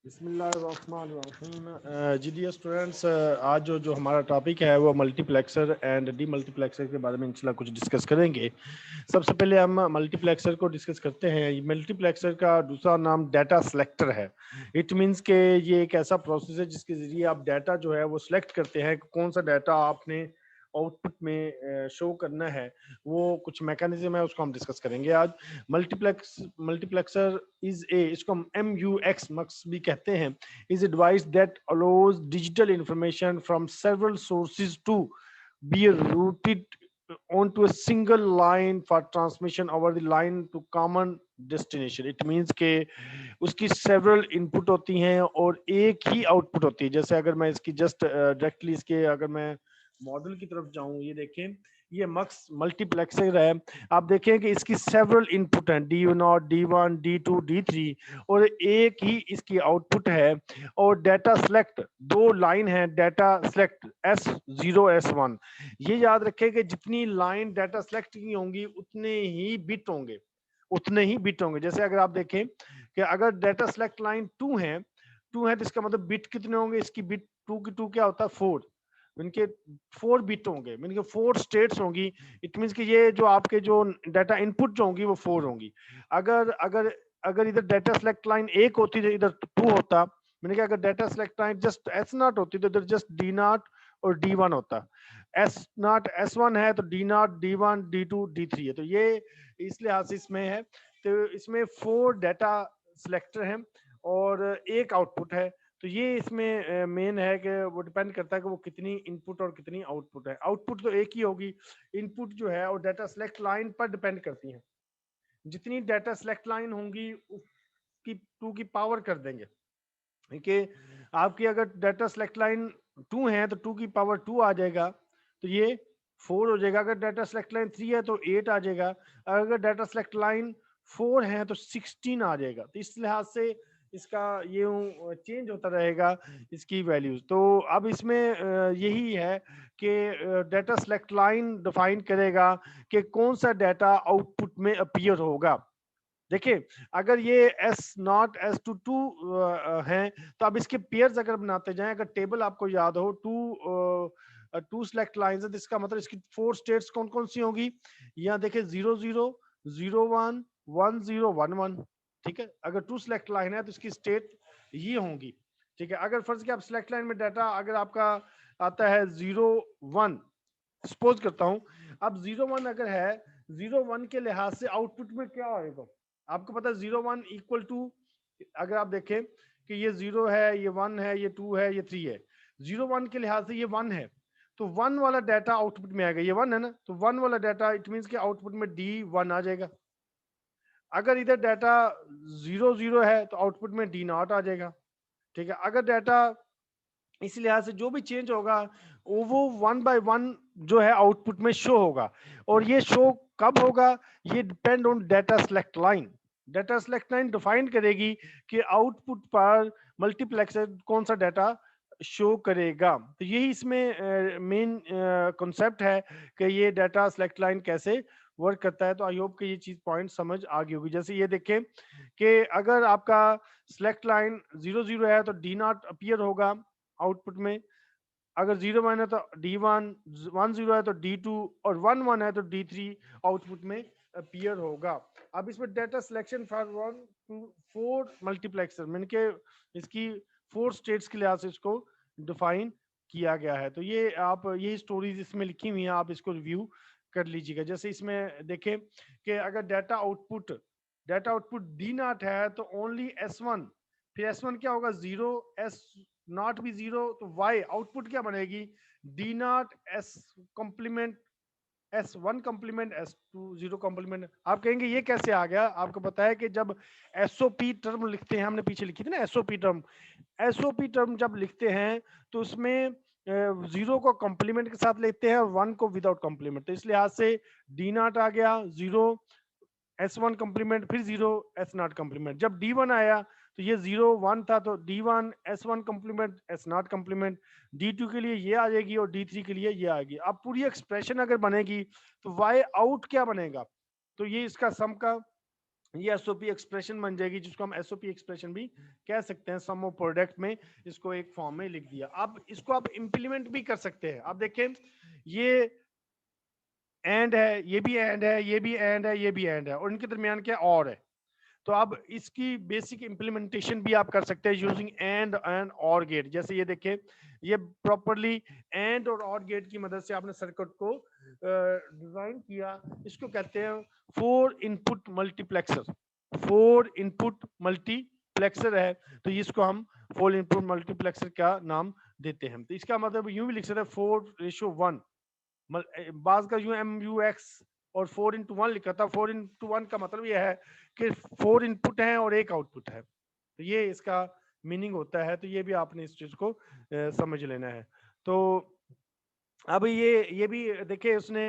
बिस्मिल्लाहिर्रहमानिर्रहीम। जी dear students, आज जो हमारा टॉपिक है वो मल्टीप्लेक्सर एंड डीमल्टीप्लेक्सर के बारे में इंशाल्लाह कुछ डिस्कस करेंगे। सबसे पहले हम मल्टीप्लेक्सर को डिस्कस करते हैं। मल्टीप्लेक्सर का दूसरा नाम डाटा सेलेक्टर है। इट मींस के ये एक ऐसा प्रोसेस है जिसके ज़रिए आप डाटा जो है वो सिलेक्ट करते हैं कि कौन सा डाटा आपने आउटपुट में शो करना है। वो कुछ मैकेनिज्म है, उसको हम डिस्कस करेंगे आज। मल्टीप्लेक्सर इज ए, इसको हम MUX मक्स भी कहते हैं, is a device that allows digital information from several sources to be routed onto a single line for transmission over the line to common destination. It means के उसकी several input होती हैं और एक ही आउटपुट होती है। जैसे अगर मैं इसकी जस्ट डायरेक्टली इसके अगर मैं मॉडल की तरफ जाऊं, ये देखें, ये मक्स मल्टीप्लेक्सर है। आप देखें कि इसकी सेवरल इनपुट हैं, D0, D1, D2, D3, और एक ही इसकी आउटपुट है। और डाटा सेलेक्ट दो लाइन है, डाटा सेलेक्ट S0 S1। ये याद रखें कि जितनी लाइन डाटा सेलेक्ट की होंगी उतने ही बिट होंगे। जैसे अगर आप देखें कि अगर डाटा सेलेक्ट लाइन 2 है तो इसका मतलब बिट कितने होंगे, इसकी बिट 2 की 2 क्या होता है 4, इनके 4 बिट होंगे, इनके 4 स्टेट्स होंगी। इट मींस कि ये जो आपके जो डाटा इनपुट जो होंगी वो 4 होंगी। अगर अगर अगर इधर डाटा सेलेक्ट लाइन 1 होती तो इधर 2 होता। मैंने कहा अगर data select line just S0 होती तो इधर जस्ट D0 और D1 होता। S0 S1 है तो D0 D1 D2 D3 है। तो ये इस लिहाज से इसमें है। तो इसमें 4 डाटा सिलेक्टर हैं और एक आउटपुट है। तो ये इसमें मेन है कि वो डिपेंड करता है कि वो कितनी इनपुट और कितनी आउटपुट है। आउटपुट तो एक ही होगी, इनपुट जो है और डाटा सेलेक्ट लाइन पर डिपेंड करती है। जितनी डाटा सेलेक्ट लाइन होंगी उसकी 2 की पावर कर देंगे कि आपकी अगर डाटा सेलेक्ट लाइन 2 है तो 2 की पावर 2 आ जाएगा, तो ये 4 हो जाएगा। अगर डाटा सेलेक्ट लाइन 3 है तो 8 आ जाएगा। अगर डाटा सेलेक्ट लाइन 4 है तो 16 आ जाएगा। तो इस लिहाज से इसका ये चेंज होता रहेगा इसकी वैल्यूज। तो अब इसमें यही है कि डाटा सेलेक्ट लाइन डिफाइन करेगा कि कौन सा डाटा आउटपुट में अपीयर होगा। देखिए, अगर ये S0 S22 हैं तो अब इसके पेयर्स अगर बनाते जाएं, अगर टेबल आपको याद हो, टू सेलेक्ट लाइंस है तो इसका मतलब इसकी 4 स्टेट्स कौन कौन सी होंगी। यहाँ देखिए 00 01 10 11। ठीक है, अगर 2 सेलेक्ट लाइन है तो इसकी स्टेट ये होंगी। ठीक है, अगर फर्ज किया आप सेलेक्ट लाइन में डाटा अगर आपका आता है 01, सपोज करता हूं, अब 01 अगर है, 01 के लिहाज से आउटपुट में क्या आएगा आपको पता है। 01 इक्वल टू, अगर आप देखें कि ये 0 है, ये 1 है, ये 2 है, ये 3 है, 01 के लिहाज से ये 1 है, तो 1 वाला डाटा आउटपुट में आएगा। ये 1 है ना, तो 1 वाला डाटा इट मींस के आउटपुट में D1 आ जाएगा। अगर इधर डाटा 00 है तो आउटपुट में D0 आ जाएगा। ठीक है, अगर डाटा इस लिहाज से जो भी चेंज होगा वो 1 बाय 1 जो है आउटपुट में शो होगा। और ये शो कब होगा, ये depend on data select line. Data select line define करेगी कि आउटपुट पर मल्टीप्लेक्सर कौन सा डाटा शो करेगा। तो यही इसमें मेन कॉन्सेप्ट है कि ये डाटा सेलेक्ट लाइन कैसे वर्क करता है। तो आई होप कि ये चीज पॉइंट समझ आ गई होगी। जैसे ये देखें कि अगर आपका सेलेक्ट लाइन 00 है तो D0 अपीयर होगा आउटपुट में। अगर 01 है तो D1, 10 है तो D2 और 11 है तो D3 आउटपुट में अपीयर होगा। अब इसमें data selection for 1 to 4 multiplexer मैंने के इसकी 4 स्टेट्स के लिहाज से इसको डिफाइन किया गया है। तो ये आप ये स्टोरीज इसमें लिखी हुई हैं, आप इसको रिव्यू कर लीजिएगा। जैसे इसमें देखें कि अगर डाटा आउटपुट D0 है तो ओनली S1, फिर S1 क्या होगा 0, S0 भी 0, तो Y आउटपुट क्या बनेगी D0 S complement S1 complement S2 0 complement. आप कहेंगे ये कैसे आ गया, आपको पता है कि जब SOP टर्म लिखते हैं, हमने पीछे लिखी थी ना SOP टर्म जब लिखते हैं तो उसमें 0 को कॉम्प्लीमेंट के साथ लेते हैं और 1 को विदाउट कॉम्प्लीमेंट। तो इस लिहाज से D0 आ गया 0, S1 कॉम्प्लीमेंट, फिर 0 S0 कॉम्प्लीमेंट। जब D1 आया तो ये 0 1 था तो D1 S1 complement S0 complement. D2 के लिए ये आ जाएगी और D3 के लिए ये आएगी। अब पूरी एक्सप्रेशन अगर बनेगी तो Y आउट क्या बनेगा, तो ये इसका सम का ये एसओपी एक्सप्रेशन बन जाएगी, जिसको हम एसओपी एक्सप्रेशन भी कह सकते हैं। सम ऑफ प्रोडक्ट में इसको एक फॉर्म में लिख दिया। अब इसको आप इंप्लीमेंट भी कर सकते हैं। अब देखें, ये एंड है, ये भी एंड है, ये भी एंड है, ये भी एंड है, और इनके दरमियान क्या और है। तो अब इसकी बेसिक इंप्लीमेंटेशन भी आप कर सकते हैं यूजिंग एंड और गेट। जैसे ये देखिए, ये प्रॉपरली एंड और और गेट की मदद से आपने सर्किट को डिजाइन किया। इसको कहते हैं 4 इनपुट मल्टीप्लेक्सर। 4 इनपुट मल्टीप्लेक्सर है, तो इसको हम 4 इनपुट मल्टीप्लेक्सर का नाम देते हैं। तो इसका मतलब यूं भी लिख सकते हैं 4:1। बाज का यू एम यू एक्स और 4:1 लिखा था। 4:1 का मतलब यह है कि 4 इनपुट हैं और एक आउटपुट है। तो ये इसका मीनिंग होता है। तो ये भी आपने इस चीज को समझ लेना है। तो अब ये भी देखिए, उसने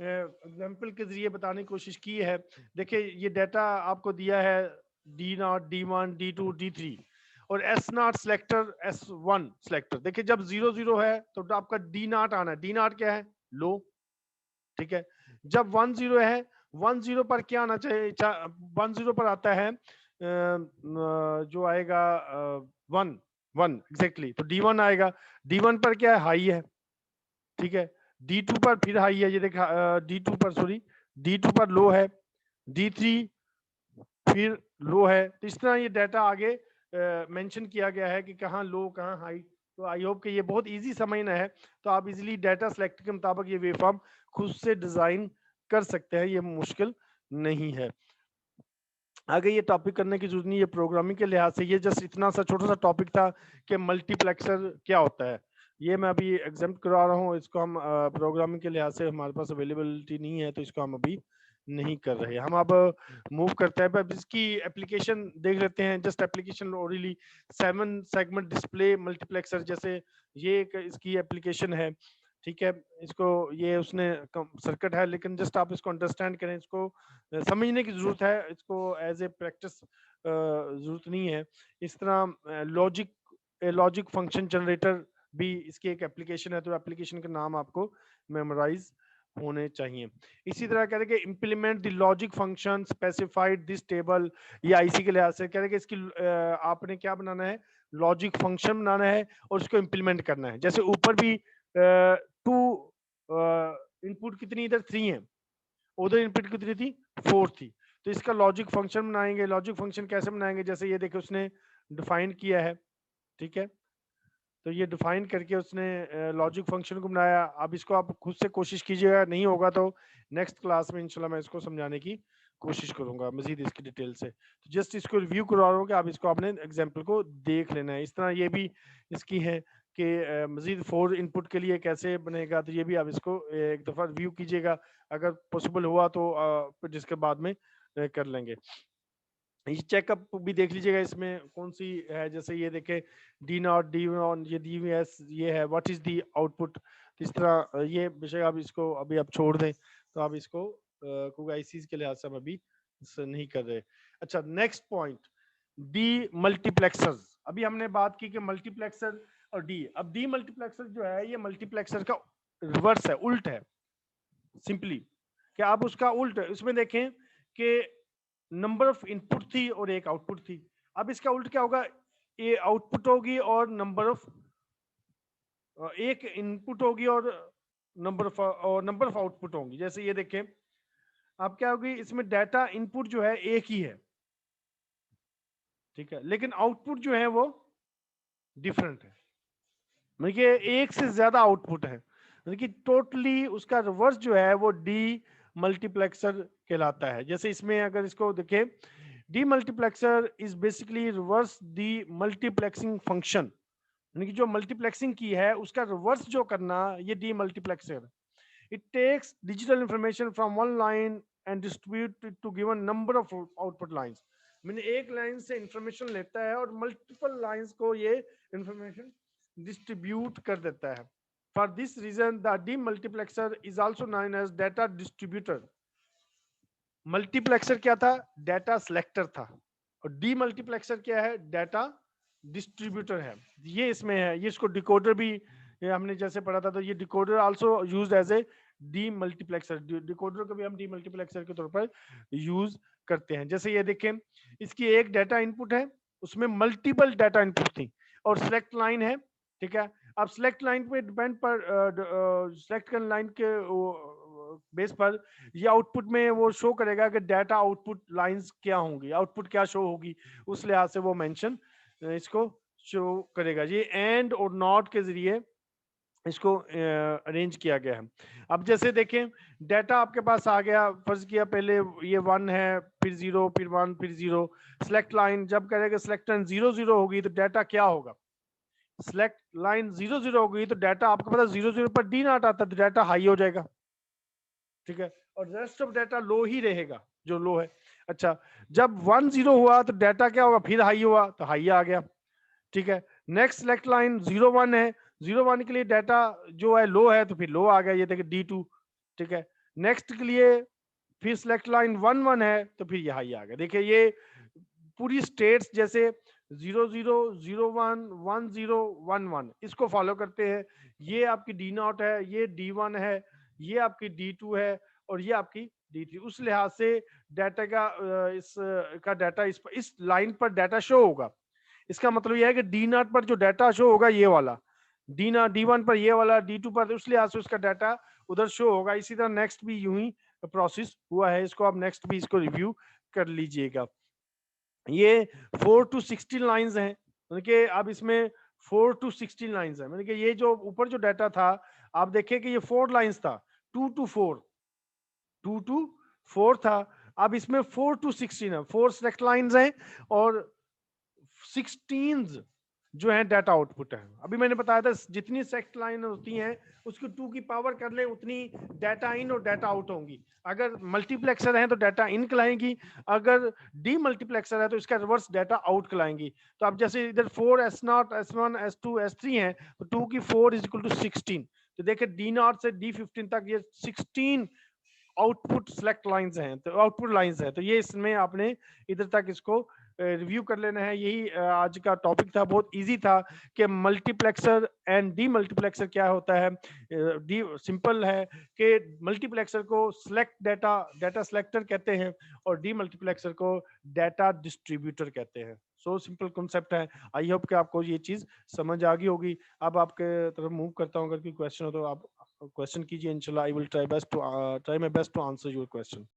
एग्जाम्पल के जरिए बताने की कोशिश की है। देखिए, ये डाटा आपको दिया है D0, D1, D2, D3 और S0 सेलेक्टर, S1 सेलेक्टर। देखिए, जब 0 0 है तो आपका D0 आना है। D0 क्या है? लो। ठीक है। जब 1 0 है, 1 0 पर क्या आना चाहिए? 1 0 पर आता है जो आएगा 1 1 एग्जैक्टली। तो D1 आएगा। D1 पर क्या है? हाई है। ठीक है। D2 पर फिर हाई है, ये देखा। D2 पर, सॉरी, D2 पर लो है। D3 फिर लो है। तो इस तरह ये डाटा आगे मेंशन किया गया है कि कहाँ लो, कहाँ हाई। तो आई होप कि ये बहुत इजी समझना है। तो आप इजीली डाटा सेलेक्ट के मुताबिक ये वेवफॉर्म खुद से डिजाइन कर सकते हैं, ये मुश्किल नहीं है। आगे ये टॉपिक करने की जरूरत नहीं है प्रोग्रामिंग के लिहाज से। ये जस्ट इतना सा छोटा सा टॉपिक था कि मल्टीप्लेक्सर क्या होता है। ये मैं अभी एग्जाम करवा रहा हूँ। इसको हम प्रोग्रामिंग के लिहाज से हमारे पास अवेलेबिलिटी नहीं है, तो इसको हम अभी नहीं कर रहे। हम अब मूव करते हैं। अब इसकी एप्लीकेशन देख लेते हैं। Just application orally 7 segment display multiplexer, जैसे ये एक इसकी एप्लीकेशन है। ठीक है। इसको ये उसने सर्किट है, लेकिन जस्ट आप इसको अंडरस्टैंड करें, इसको समझने की जरूरत है। इसको एज ए प्रैक्टिस जरूरत नहीं है। इस तरह लॉजिक फंक्शन जनरेटर भी इसकी एक एप्लीकेशन है। तो एप्लीकेशन का नाम आपको मेमोराइज होने चाहिए। इसी तरह कह रहे कि implement the logic function specified this table. ये आईसी के लिहाज से कह रहे कि इसकी आपने क्या बनाना है? लॉजिक फंक्शन बनाना है और उसको इम्प्लीमेंट करना है। जैसे ऊपर भी 2 इनपुट कितनी इधर 3 है, उधर इनपुट कितनी थी? 4 थी। तो इसका लॉजिक फंक्शन बनाएंगे। लॉजिक फंक्शन कैसे बनाएंगे? जैसे ये देखो, उसने डिफाइन किया है। ठीक है। तो ये डिफाइन करके उसने लॉजिक फंक्शन को बनाया। अब इसको आप खुद से कोशिश कीजिएगा, नहीं होगा तो नेक्स्ट क्लास में इंशाल्लाह मैं इसको समझाने की कोशिश करूंगा मजीद इसकी डिटेल से। तो जस्ट इसको रिव्यू करवा रहा हूँ कि आप इसको आपने एग्जाम्पल को देख लेना है। इस तरह ये भी इसकी है कि मजीद 4 इनपुट के लिए कैसे बनेगा। तो ये भी आप इसको एक दफ़ा रिव्यू कीजिएगा, अगर पॉसिबल हुआ तो फिर जिसके बाद में कर लेंगे। ये चेकअप भी देख लीजिएगा इसमें कौन सी है। जैसे ये देखे D0, D1, ये DVS, ये है व्हाट इज दी आउटपुट। इस तरह ये विषय आप इसको अभी आप छोड़ दें। तो आप इसको क्योंकि आईसीज के लिहाज से हम अभी नहीं कर रहे। अच्छा, नेक्स्ट पॉइंट, डी मल्टीप्लेक्सर्स। अभी हमने बात की कि मल्टीप्लेक्सर और डी। अब डी मल्टीप्लेक्सर जो है, ये मल्टीप्लेक्सर का रिवर्स है, उल्ट है। सिंपली क्या आप उसका उल्ट इसमें देखें कि नंबर ऑफ इनपुट थी और एक आउटपुट थी। अब इसका उल्ट क्या होगा? ये आउटपुट होगी और नंबर ऑफ, एक इनपुट होगी और नंबर ऑफ आउटपुट होंगी। जैसे ये देखें, अब क्या होगी इसमें? डाटा इनपुट जो है एक ही है, ठीक है, लेकिन आउटपुट जो है वो डिफरेंट है। मतलब कि एक से ज्यादा आउटपुट है। मतलब कि टोटली उसका रिवर्स जो है वो डी मल्टीप्लेक्सर कहलाता है। जैसे इसमें अगर इसको देखें, D multiplexer is basically reverse the multiplexing function. यानी कि जो मल्टीप्लेक्सिंग की है उसका रिवर्स जो करना, ये demultiplexer. It takes digital information from one line and distribute it to given number of output lines. मैंने एक लाइन से इंफॉर्मेशन लेता है और मल्टीपल लाइंस को ये इंफॉर्मेशन डिस्ट्रीब्यूट कर देता है। For this reason the demultiplexer is also known as data distributor. Multiplexer क्या था? डाटा सिलेक्टर था। और डीमल्टीप्लेक्सर क्या है? डाटा डिस्ट्रीब्यूटर है। ये इसमें है। ये इसको डिकोडर भी, ये हमने जैसे पढ़ा था, तो ये decoder also used as a demultiplexer, decoder को भी हम डीमल्टीप्लेक्सर के तौर पर यूज करते हैं। जैसे ये देखें, इसकी एक डाटा इनपुट है, उसमें मल्टीपल डाटा इनपुट थी और सिलेक्ट लाइन है, ठीक है। अब सिलेक्ट लाइन पे डिपेंड पर सिलेक्ट लाइन के बेस पर ये आउटपुट में वो शो करेगा कि डाटा आउटपुट लाइंस क्या होंगी, आउटपुट क्या शो होगी, उस लिहाज से वो मेंशन इसको शो करेगा। ये एंड और नॉट के जरिए इसको अरेंज किया गया है। अब जैसे देखें, डाटा आपके पास आ गया, फर्ज किया पहले ये 1 है, फिर 0, फिर 1, फिर 0। सिलेक्ट लाइन जब करेगा सिलेक्ट लाइन 0 0 होगी तो डाटा क्या होगा, सिलेक्ट लाइन 0 0 होगी तो डाटा आपको पता 0 0 पर डी नॉट आता है तो डाटा हाई हो जाएगा, ठीक है, और रेस्ट ऑफ डाटा लो ही रहेगा जो लो है। अच्छा, जब 1 0 हुआ तो डाटा क्या होगा, फिर हाई हुआ तो हाई आ गया, ठीक है। नेक्स्ट सिलेक्ट लाइन 0 1 है, 0 1 के लिए डाटा जो है लो है तो फिर लो आ गया, ये देखिए D2, ठीक है। नेक्स्ट के लिए फिर सिलेक्ट लाइन 1 1 है तो फिर यहाँ ही आ गया। देखिए ये पूरी स्टेट्स जैसे 0 0 0 1 1 0 1 1 इसको फॉलो करते हैं। ये आपकी D0 है, ये D1 है, ये आपकी D2 है और ये आपकी D3। उस लिहाज से डाटा का इस का डाटा इस लाइन पर डाटा शो होगा। इसका मतलब यह है कि D0 पर जो डाटा शो होगा ये वाला, D1 पर ये वाला, D2 पर, उस लिहाज से उसका डाटा उधर शो होगा। इसी तरह नेक्स्ट भी यूं ही प्रोसेस हुआ है, इसको आप नेक्स्ट भी इसको रिव्यू कर लीजिएगा। ये 4 to 16 लाइंस हैं, मतलब कि अब इसमें 4 to 16 लाइंस है, मतलब कि ये जो ऊपर जो डाटा था आप देखें कि ये 4 लाइंस था, 2 to 4 था। अब इसमें 4 to 16 है, 4 सिलेक्ट लाइंस हैं और 16 जो है डाटा आउटपुट है। अभी मैंने बताया था जितनी सेक्ट लाइन होती हैं उसको 2 की पावर कर ले उतनी डाटा इन और डाटा आउट होंगी। अगर मल्टीप्लेक्सर है तो डाटा इन कहलाएंगी, अगर डी मल्टीप्लेक्सर है तो इसका रिवर्स डाटा आउट कहलाएंगी। तो अब जैसे इधर 4 S0 S1 S2 S3 है तो 2 की 4 इज इक्वल टू 16। तो देखिए D0 से D15 तक ये 16 आउटपुट सिलेक्ट लाइंस हैं, तो आउटपुट लाइंस है। तो ये इसमें आपने इधर तक इसको रिव्यू कर लेना है। यही आज का टॉपिक था, बहुत इजी था कि मल्टीप्लेक्सर एंड डी मल्टीप्लेक्सर क्या होता है। डी सिंपल है कि मल्टीप्लेक्सर को सिलेक्ट डाटा सिलेक्टर कहते हैं और डी मल्टीप्लेक्सर को डाटा डिस्ट्रीब्यूटर कहते हैं। सो सिंपल कॉन्सेप्ट है। आई होप कि आपको ये चीज समझ आ गई होगी। अब आपके तरफ मूव करता हूँ, अगर कोई क्वेश्चन हो तो आप क्वेश्चन कीजिए। इंशाल्लाह I will try my best to answer your question.